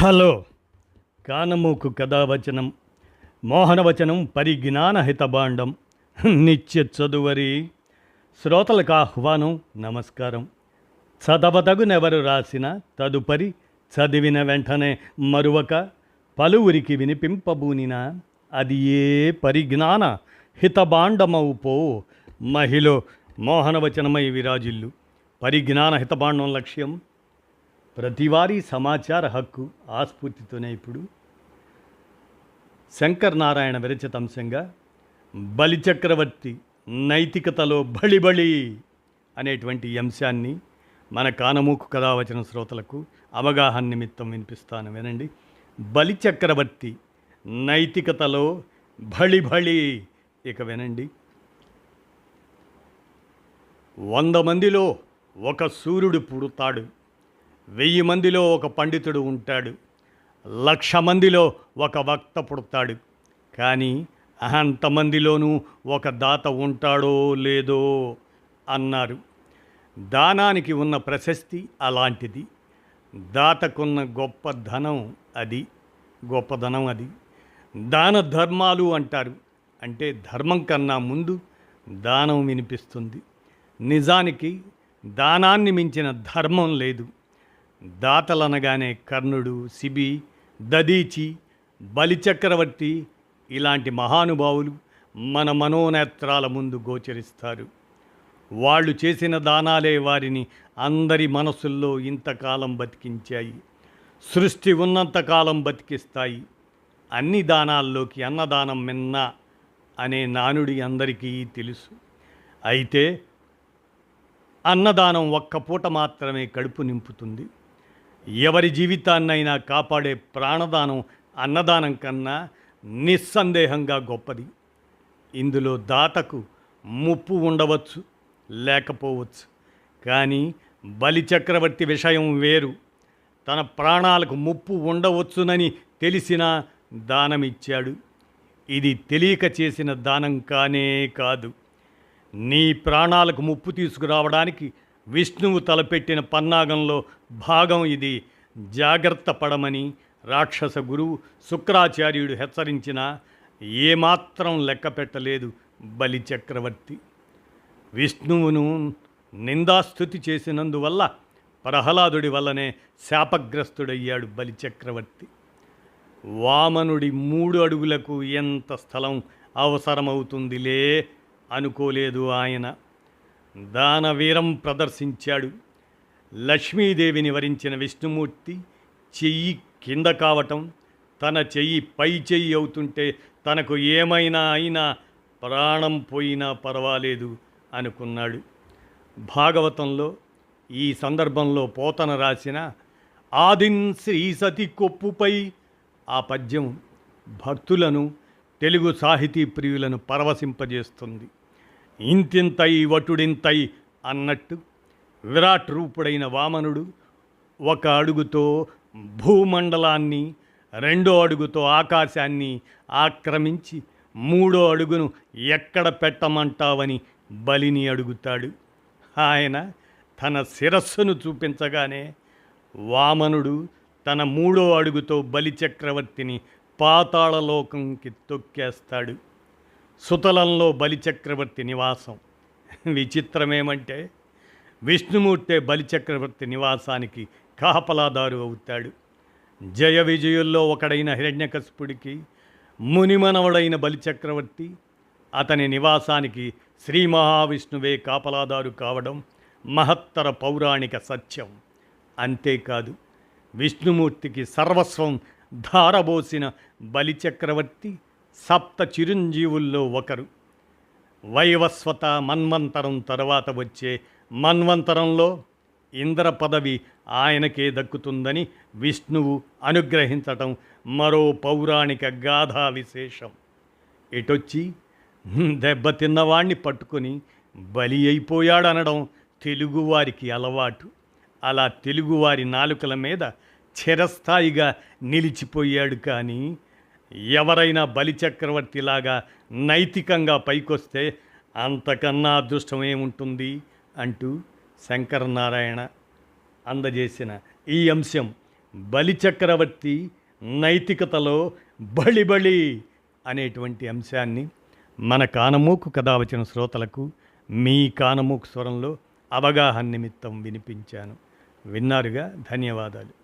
Hello కానమూకు కథావచనం మోహనవచనం పరిజ్ఞాన హితభాండం నిత్య చదువరి శ్రోతలకు ఆహ్వానం నమస్కారం. చదవదగునెవరు రాసిన తదుపరి చదివిన వెంటనే మరువక పలువురికి వినిపింపబూనిన అది ఏ పరిజ్ఞాన హితభాండమవు పో మహిళ మోహనవచనమై విరాజిల్లు. పరిజ్ఞాన హితభాండం లక్ష్యం ప్రతివారీ సమాచార హక్కు. ఆస్ఫూర్తితోనే ఇప్పుడు శంకర్ నారాయణ విరచిత అంశంగా బలిచక్రవర్తి నైతికతలో బళిబళి అనేటువంటి అంశాన్ని మన కానమూకు కథావచన శ్రోతలకు అవగాహన నిమిత్తం వినిపిస్తాను, వినండి. బలిచక్రవర్తి నైతికతలో బళిబళి. ఇక వినండి. 100 మందిలో ఒక సూర్యుడు పుడతాడు, 1000 మందిలో ఒక పండితుడు ఉంటాడు, 1,00,000 మందిలో ఒక వక్త పుడతాడు. కానీ అంతమందిలోనూ ఒక దాత ఉంటాడో లేదో అన్నారు. దానానికి ఉన్న ప్రశస్తి అలాంటిది. దాతకున్న గొప్పదనం అది. దాన ధర్మాలు అంటారు. అంటే ధర్మం కన్నా ముందు దానం వినిపిస్తుంది. నిజానికి దానాన్ని మించిన ధర్మం లేదు. దాతలనగానే కర్ణుడు, శిబి, దదీచి, బలిచక్రవర్తి ఇలాంటి మహానుభావులు మన మనోనేత్రాల ముందు గోచరిస్తారు. వాళ్ళు చేసిన దానాలే వారిని అందరి మనసుల్లో ఇంతకాలం బతికించాయి, సృష్టి ఉన్నంతకాలం బతికిస్తాయి. అన్ని దానాల్లోకి అన్నదానం మిన్న అనే నానుడి అందరికీ తెలుసు. అయితే అన్నదానం ఒక్క పూట మాత్రమే కడుపు నింపుతుంది. ఎవరి జీవితాన్నైనా కాపాడే ప్రాణదానం అన్నదానం కన్నా నిస్సందేహంగా గొప్పది. ఇందులో దాతకు ముప్పు ఉండవచ్చు, లేకపోవచ్చు. కానీ బలిచక్రవర్తి విషయం వేరు. తన ప్రాణాలకు ముప్పు ఉండవచ్చునని తెలిసినా దానమిచ్చాడు. ఇది తెలియక చేసిన దానం కానే కాదు. నీ ప్రాణాలకు ముప్పు తీసుకురావడానికి విష్ణువు తలపెట్టిన పన్నాగంలో భాగం ఇది. జాగ్రత్త పడమని రాక్షస గురువు శుక్రాచార్యుడు హెచ్చరించినా ఏమాత్రం లెక్క పెట్టలేదు బలిచక్రవర్తి. విష్ణువును నిందాస్తుతి చేసినందువల్ల ప్రహ్లాదుడి వల్లనే శాపగ్రస్తుడయ్యాడు బలిచక్రవర్తి. వామనుడి 3 అడుగులకు ఎంత స్థలం అవసరమవుతుందిలే అనుకోలేదు ఆయన. దానవీరం ప్రదర్శించాడు. లక్ష్మీదేవిని వరించిన విష్ణుమూర్తి చెయ్యి కింద కావటం, తన చెయ్యి పై చెయ్యి అవుతుంటే తనకు ఏమైనా అయినా ప్రాణం పోయినా పర్వాలేదు అనుకున్నాడు. భాగవతంలో ఈ సందర్భంలో పోతన రాసిన ఆదిన్ శ్రీ సతి కొప్పుపై ఆ పద్యం భక్తులను, తెలుగు సాహితీ ప్రియులను పరవశింపజేస్తుంది. ఇంతింతై వటుడింతై అన్నట్టు విరాట్ రూపుడైన వామనుడు 1 అడుగుతో భూమండలాన్ని, 2వ అడుగుతో ఆకాశాన్ని ఆక్రమించి 3వ అడుగును ఎక్కడ పెట్టమంటావని బలిని అడుగుతాడు. ఆయన తన శిరస్సును చూపించగానే వామనుడు తన 3వ అడుగుతో బలిచక్రవర్తిని పాతాళలోకంకి తొక్కేస్తాడు. సుతలంలో బలిచక్రవర్తి నివాసం. విచిత్రమేమంటే విష్ణుమూర్తే బలిచక్రవర్తి నివాసానికి కాపలాదారు అవుతాడు. జయ విజయుల్లో ఒకడైన హిరణ్యకశిపుడికి మునిమనవడైన బలిచక్రవర్తి అతని నివాసానికి శ్రీ మహావిష్ణువే కాపలాదారు కావడం మహత్తర పౌరాణిక సత్యం. అంతేకాదు, విష్ణుమూర్తికి సర్వస్వం ధారబోసిన బలిచక్రవర్తి 7 చిరంజీవుల్లో ఒకరు. వైవస్వత మన్వంతరం తర్వాత వచ్చే మన్వంతరంలో ఇంద్ర పదవి ఆయనకే దక్కుతుందని విష్ణువు అనుగ్రహించటం మరో పౌరాణిక గాథా విశేషం. ఇటొచ్చి దెబ్బతిన్నవాణ్ణి పట్టుకొని బలి అయిపోయాడనడం తెలుగువారికి అలవాటు. అలా తెలుగువారి నాలుకల మీద చిరస్థాయిగా నిలిచిపోయాడు. కానీ ఎవరైనా బలిచక్రవర్తిలాగా నైతికంగా పైకొస్తే అంతకన్నా అదృష్టం ఏముంటుంది అంటూ శంకరనారాయణ అందజేసిన ఈ అంశం బలిచక్రవర్తి నైతికతలో బళిబళి అనేటువంటి అంశాన్ని మన కానమోకు కథ వచ్చిన శ్రోతలకు మీ కానమోకు స్వరంలో అవగాహన నిమిత్తం వినిపించాను. విన్నారుగా, ధన్యవాదాలు.